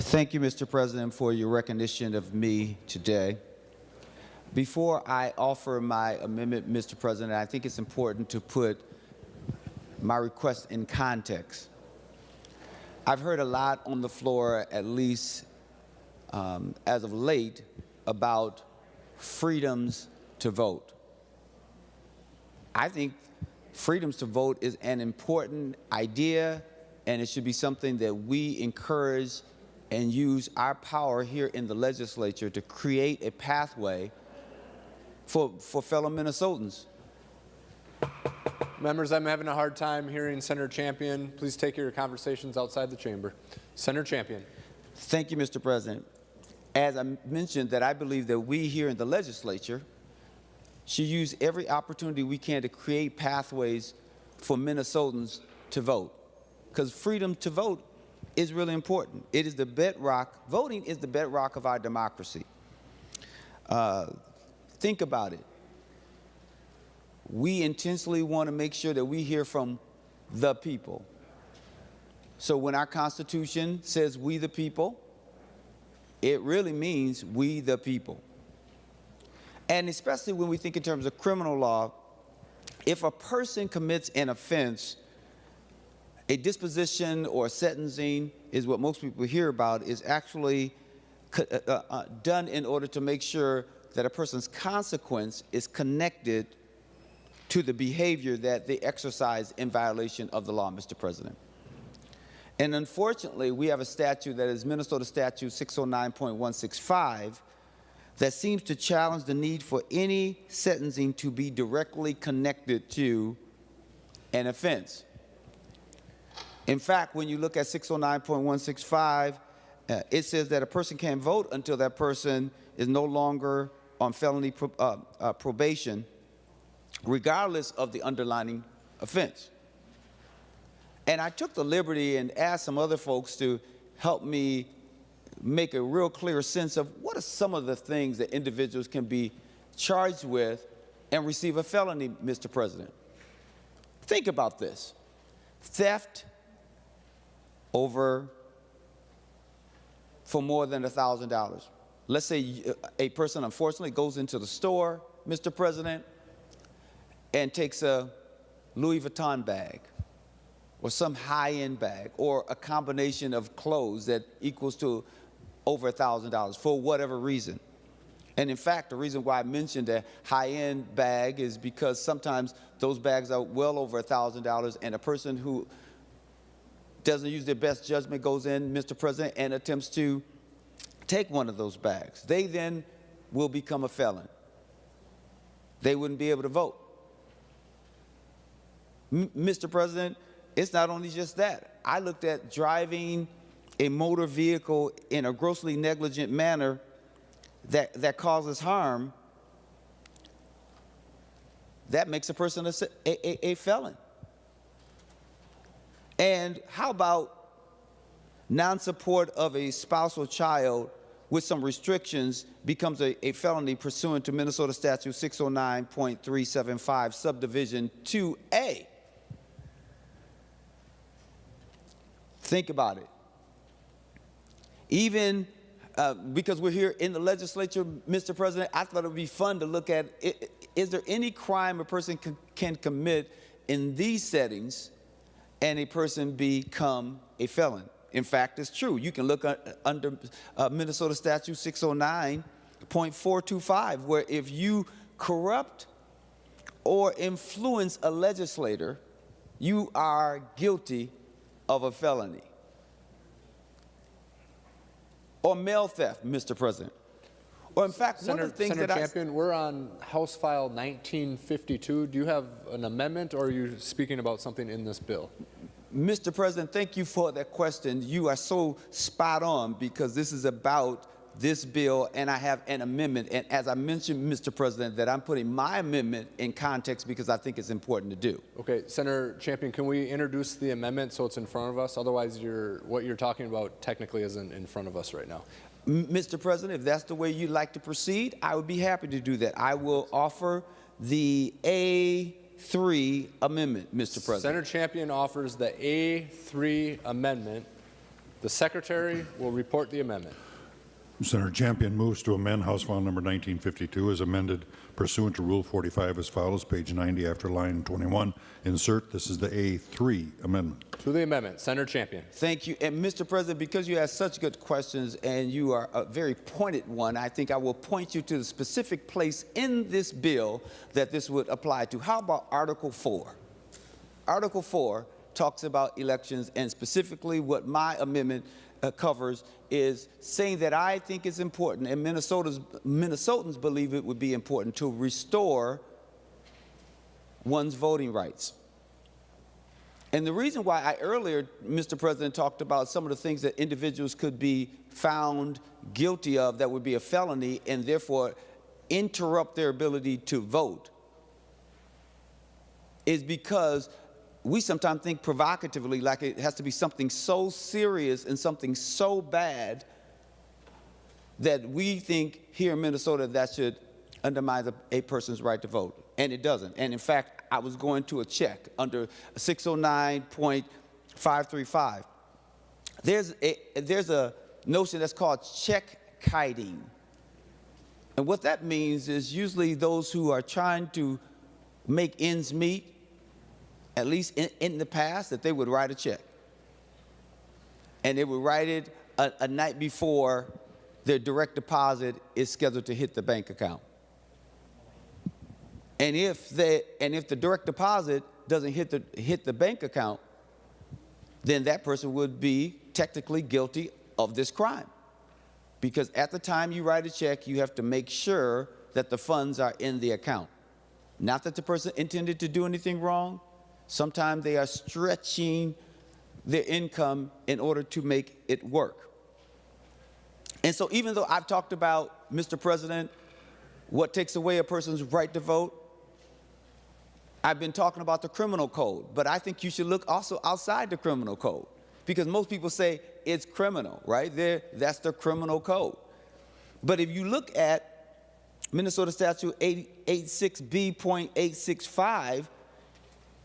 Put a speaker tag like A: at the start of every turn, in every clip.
A: Thank you, Mr. President, for your recognition of me today. Before I offer my amendment, Mr. President, I think it's important to put my request in context. I've heard a lot on the floor, at least as of late, about freedoms to vote. I think freedoms to vote is an important idea, and it should be something that we encourage and use our power here in the legislature to create a pathway for fellow Minnesotans.
B: Members, I'm having a hard time hearing Senator Champion. Please take your conversations outside the chamber. Senator Champion.
A: Thank you, Mr. President. As I mentioned, that I believe that we here in the legislature should use every opportunity we can to create pathways for Minnesotans to vote, because freedom to vote is really important. It is the bedrock. Voting is the bedrock of our democracy. Think about it. We intentionally want to make sure that we hear from the people. So when our Constitution says we the people, it really means we the people. And especially when we think in terms of criminal law, if a person commits an offense, a disposition or sentencing is what most people hear about, is actually done in order to make sure that a person's consequence is connected to the behavior that they exercise in violation of the law, Mr. President. And unfortunately, we have a statute that is Minnesota Statute 609.165 that seems to challenge the need for any sentencing to be directly connected to an offense. In fact, when you look at 609.165, it says that a person can't vote until that person is no longer on felony probation, regardless of the underlying offense. And I took the liberty and asked some other folks to help me make a real clear sense of what are some of the things that individuals can be charged with and receive a felony, Mr. President. Think about this. Theft for more than $1,000. Let's say a person unfortunately goes into the store, Mr. President, and takes a Louis Vuitton bag or some high-end bag or a combination of clothes that equals to over $1,000 for whatever reason. And in fact, the reason why I mentioned a high-end bag is because sometimes those bags are well over $1,000, and a person who doesn't use their best judgment goes in, Mr. President, and attempts to take one of those bags. They then will become a felon. They wouldn't be able to vote. Mr. President, it's not only just that. I looked at driving a motor vehicle in a grossly negligent manner that causes harm. That makes a person a felon. And how about non-support of a spouse or child with some restrictions becomes a felony pursuant to Minnesota Statute 609.375, subdivision 2A. Think about it. Even because we're here in the legislature, Mr. President, I thought it would be fun to look at, is there any crime a person can commit in these settings and a person become a felon? In fact, it's true. You can look under Minnesota Statute 609.425, where if you corrupt or influence a legislator, you are guilty of a felony. Or mail theft, Mr. President. Or in fact, one of the things
B: Senator Champion, we're on House File 1952. Do you have an amendment, or are you speaking about something in this bill?
A: Mr. President, thank you for that question. You are so spot on, because this is about this bill, and I have an amendment. And as I mentioned, Mr. President, that I'm putting my amendment in context because I think it's important to do.
B: Okay, Senator Champion, can we introduce the amendment so it's in front of us? Otherwise, what you're talking about technically isn't in front of us right now.
A: Mr. President, if that's the way you'd like to proceed, I would be happy to do that. I will offer the A3 amendment, Mr. President.
B: Senator Champion offers the A3 amendment. The Secretary will report the amendment.
C: Senator Champion moves to amend House File Number 1952 as amended pursuant to Rule 45 as follows, page 90 after line 21. Insert, this is the A3 amendment.
B: To the amendment, Senator Champion.
A: Thank you. And Mr. President, because you asked such good questions and you are a very pointed one, I think I will point you to the specific place in this bill that this would apply to. How about Article 4? Article 4 talks about elections, and specifically what my amendment covers is saying that I think it's important, and Minnesotans believe it would be important, to restore one's voting rights. And the reason why I earlier, Mr. President, talked about some of the things that individuals could be found guilty of that would be a felony and therefore interrupt their ability to vote is because we sometimes think provocatively like it has to be something so serious and something so bad that we think here in Minnesota that should undermine a person's right to vote. And it doesn't. And in fact, I was going to a check under 609.535. There's a notion that's called check kiting. And what that means is usually those who are trying to make ends meet, at least in the past, that they would write a check. And they would write it a night before their direct deposit is scheduled to hit the bank account. And if the direct deposit doesn't hit the bank account, then that person would be technically guilty of this crime. Because at the time you write a check, you have to make sure that the funds are in the account. Not that the person intended to do anything wrong. Sometimes they are stretching their income in order to make it work. And so even though I've talked about, Mr. President, what takes away a person's right to vote, I've been talking about the criminal code, but I think you should look also outside the criminal code, because most people say it's criminal, right? That's the criminal code. But if you look at Minnesota Statute 886B.865,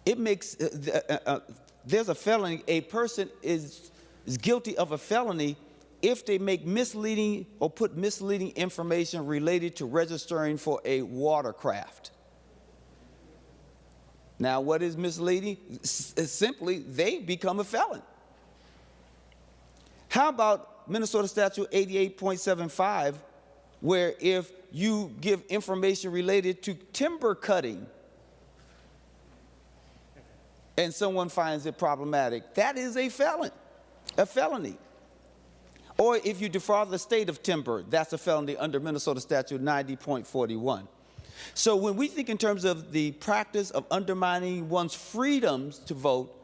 A: it makes, there's a felony. A person is guilty of a felony if they make misleading or put misleading information related to registering for a watercraft. Now, what is misleading? Simply, they become a felon. How about Minnesota Statute 88.75, where if you give information related to timber cutting and someone finds it problematic, that is a felony. Or if you defraud the state of timber, that's a felony under Minnesota Statute 90.41. So when we think in terms of the practice of undermining one's freedoms to vote,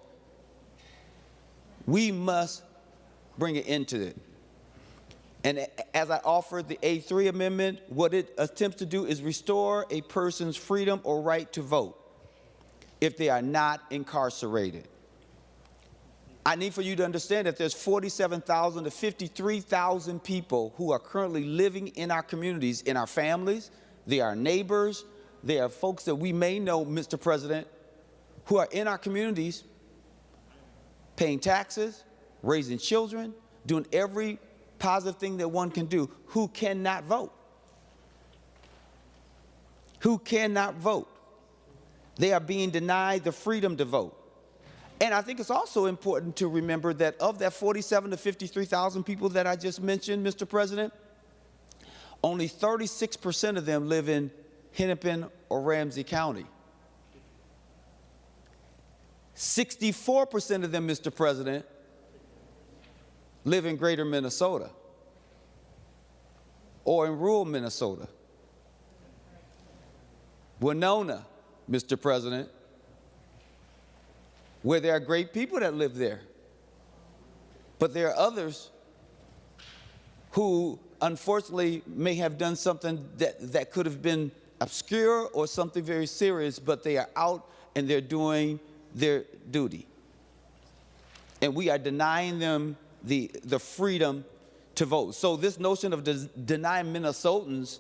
A: we must bring it into it. And as I offered the A3 amendment, what it attempts to do is restore a person's freedom or right to vote if they are not incarcerated. I need for you to understand that there's 47,000 to 53,000 people who are currently living in our communities, in our families. They are neighbors. They are folks that we may know, Mr. President, who are in our communities paying taxes, raising children, doing every positive thing that one can do, who cannot vote. Who cannot vote. They are being denied the freedom to vote. And I think it's also important to remember that of that 47 to 53,000 people that I just mentioned, Mr. President, only 36% of them live in Hennepin or Ramsey County. 64% of them, Mr. President, live in greater Minnesota or in rural Minnesota. Winona, Mr. President, where there are great people that live there. But there are others who unfortunately may have done something that could have been obscure or something very serious, but they are out and they're doing their duty. And we are denying them the freedom to vote. So this notion of denying Minnesotans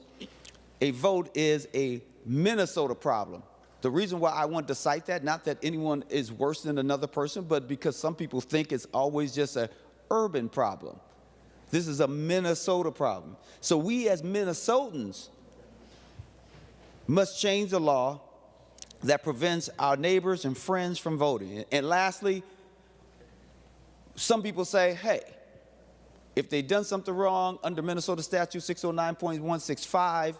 A: a vote is a Minnesota problem. The reason why I want to cite that, not that anyone is worse than another person, but because some people think it's always just a urban problem. This is a Minnesota problem. So we as Minnesotans must change the law that prevents our neighbors and friends from voting. And lastly, some people say, hey, if they've done something wrong under Minnesota Statute 609.165,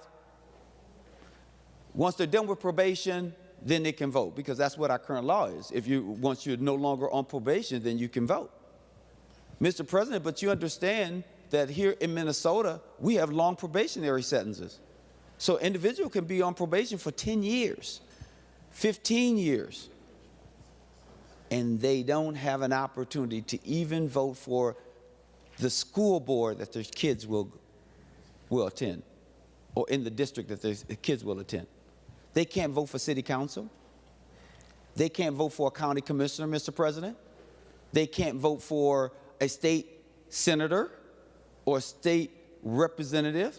A: once they're done with probation, then they can vote, because that's what our current law is. Once you're no longer on probation, then you can vote. Mr. President, but you understand that here in Minnesota, we have long probationary sentences. So an individual can be on probation for 10 years, 15 years, and they don't have an opportunity to even vote for the school board that their kids will attend, or in the district that their kids will attend. They can't vote for city council. They can't vote for a county commissioner, Mr. President. They can't vote for a state senator or state representative.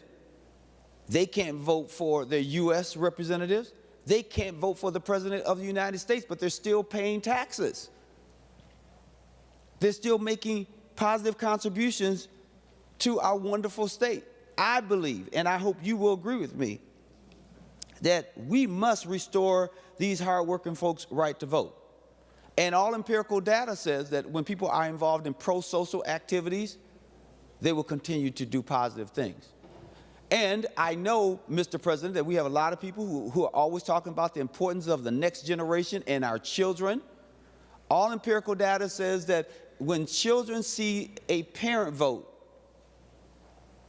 A: They can't vote for their U.S. representatives. They can't vote for the President of the United States, but they're still paying taxes. They're still making positive contributions to our wonderful state. I believe, and I hope you will agree with me, that we must restore these hardworking folks' right to vote. And all empirical data says that when people are involved in pro-social activities, they will continue to do positive things. And I know, Mr. President, that we have a lot of people who are always talking about the importance of the next generation and our children. All empirical data says that when children see a parent vote,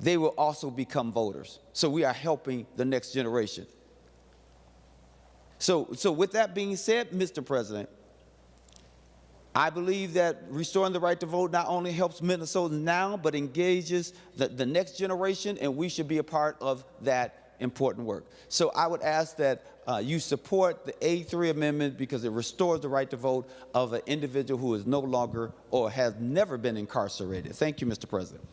A: they will also become voters. So we are helping the next generation. So with that being said, Mr. President, I believe that restoring the right to vote not only helps Minnesotans now, but engages the next generation, and we should be a part of that important work. So I would ask that you support the A3 amendment, because it restores the right to vote of an individual who is no longer or has never been incarcerated. Thank you, Mr. President.